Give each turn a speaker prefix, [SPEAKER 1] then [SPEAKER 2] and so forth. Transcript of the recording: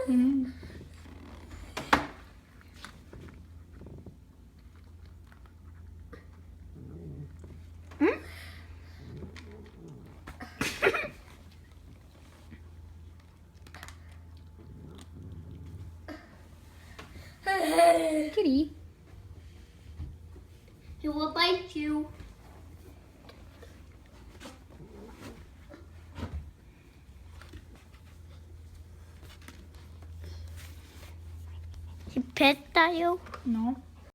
[SPEAKER 1] Mm. Mm? Kitty.
[SPEAKER 2] He will bite you. He pet you?
[SPEAKER 1] No.